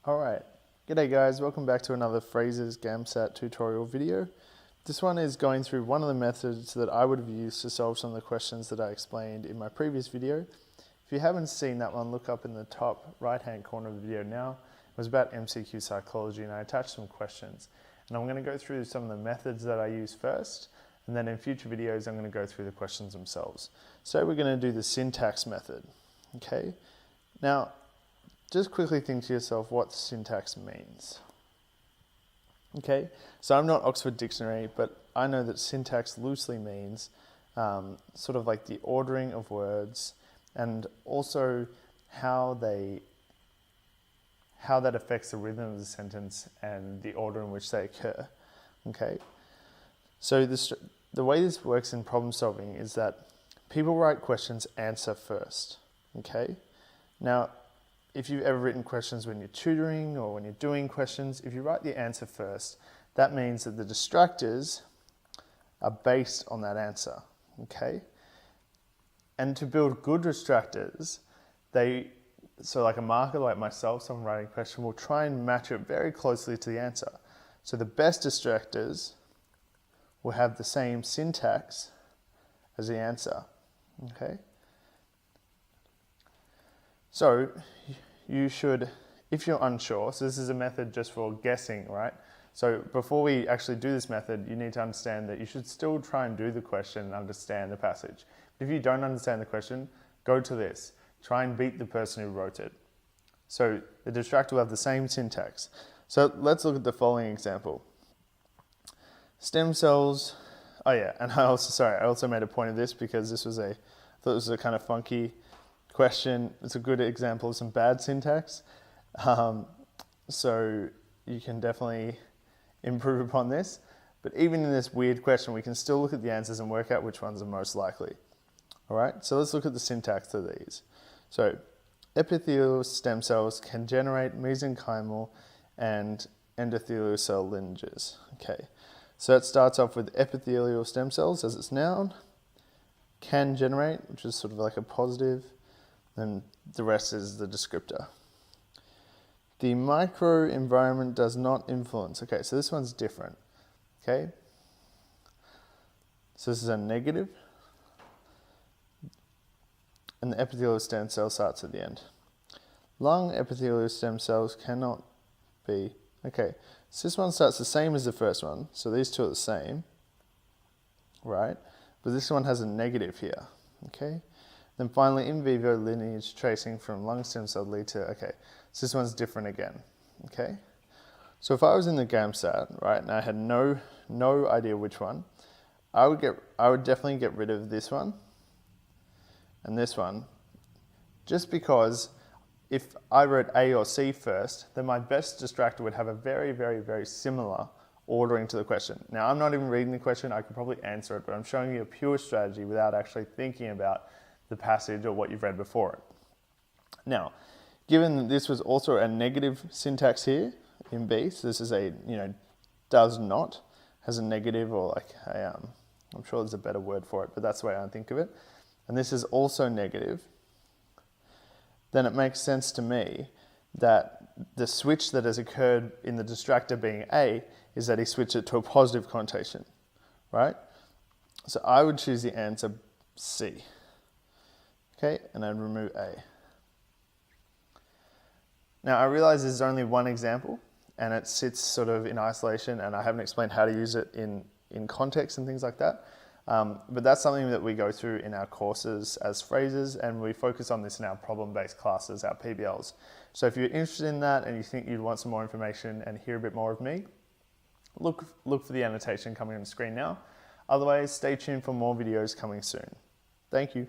Alright, g'day guys, welcome back to another Fraser's GAMSAT tutorial video. This one is going through one of the methods that I would have used to solve some of the questions that I explained in my previous video. If you haven't seen that one, look up in the top right hand corner of the video now. It was about MCQ psychology and I attached some questions. And I'm going to go through some of the methods that I use first, and then in future videos I'm going to go through the questions themselves. So we're going to do the syntax method. Okay, now just quickly think to yourself what syntax means. Okay, so I'm not Oxford Dictionary, but I know that syntax loosely means sort of like the ordering of words and also how that affects the rhythm of the sentence and the order in which they occur. Okay, so the way this works in problem solving is that people write questions answer first. Okay, now if you've ever written questions when you're tutoring or when you're doing questions, if you write the answer first, that means that the distractors are based on that answer, okay? And to build good distractors, so like a marker like myself, someone writing a question, will try and match it very closely to the answer. So the best distractors will have the same syntax as the answer, okay? So you should, if you're unsure, so this is a method just for guessing, right? So before we actually do this method, you need to understand that you should still try and do the question and understand the passage. If you don't understand the question, go to this. Try and beat the person who wrote it. So the distractor will have the same syntax. So let's look at the following example. Stem cells, oh yeah, and I also made a point of this because I thought it was a kind of funky question. It's a good example of some bad syntax. So you can definitely improve upon this. But even in this weird question, we can still look at the answers and work out which ones are most likely. All right, so let's look at the syntax of these. So epithelial stem cells can generate mesenchymal and endothelial cell lineages. Okay, so it starts off with epithelial stem cells as its noun, can generate, which is sort of like a positive, and the rest is the descriptor. The microenvironment does not influence. Okay, so this one's different. Okay, so this is a negative, and the epithelial stem cell starts at the end. Lung epithelial stem cells cannot be. Okay, so this one starts the same as the first one, so these two are the same, right? But this one has a negative here. Okay. Then finally, in vivo lineage tracing from lung stem cell lead to, okay, so this one's different again, okay? So if I was in the GAMSAT, right, and I had no idea which one, I would definitely get rid of this one and this one, just because if I wrote A or C first, then my best distractor would have a very, very, very similar ordering to the question. Now, I'm not even reading the question, I could probably answer it, but I'm showing you a pure strategy without actually thinking about the passage or what you've read before it. Now, given that this was also a negative syntax here in B, so this is a, does not, has a negative or like a, I'm sure there's a better word for it, but that's the way I think of it. And this is also negative. Then it makes sense to me that the switch that has occurred in the distractor being A is that he switched it to a positive connotation, right? So I would choose the answer C. Okay, and I'd remove A. Now I realize this is only one example and it sits sort of in isolation and I haven't explained how to use it in context and things like that. But that's something that we go through in our courses as Frasers, and we focus on this in our problem-based classes, our PBLs. So if you're interested in that and you think you'd want some more information and hear a bit more of me, look for the annotation coming on the screen now. Otherwise, stay tuned for more videos coming soon. Thank you.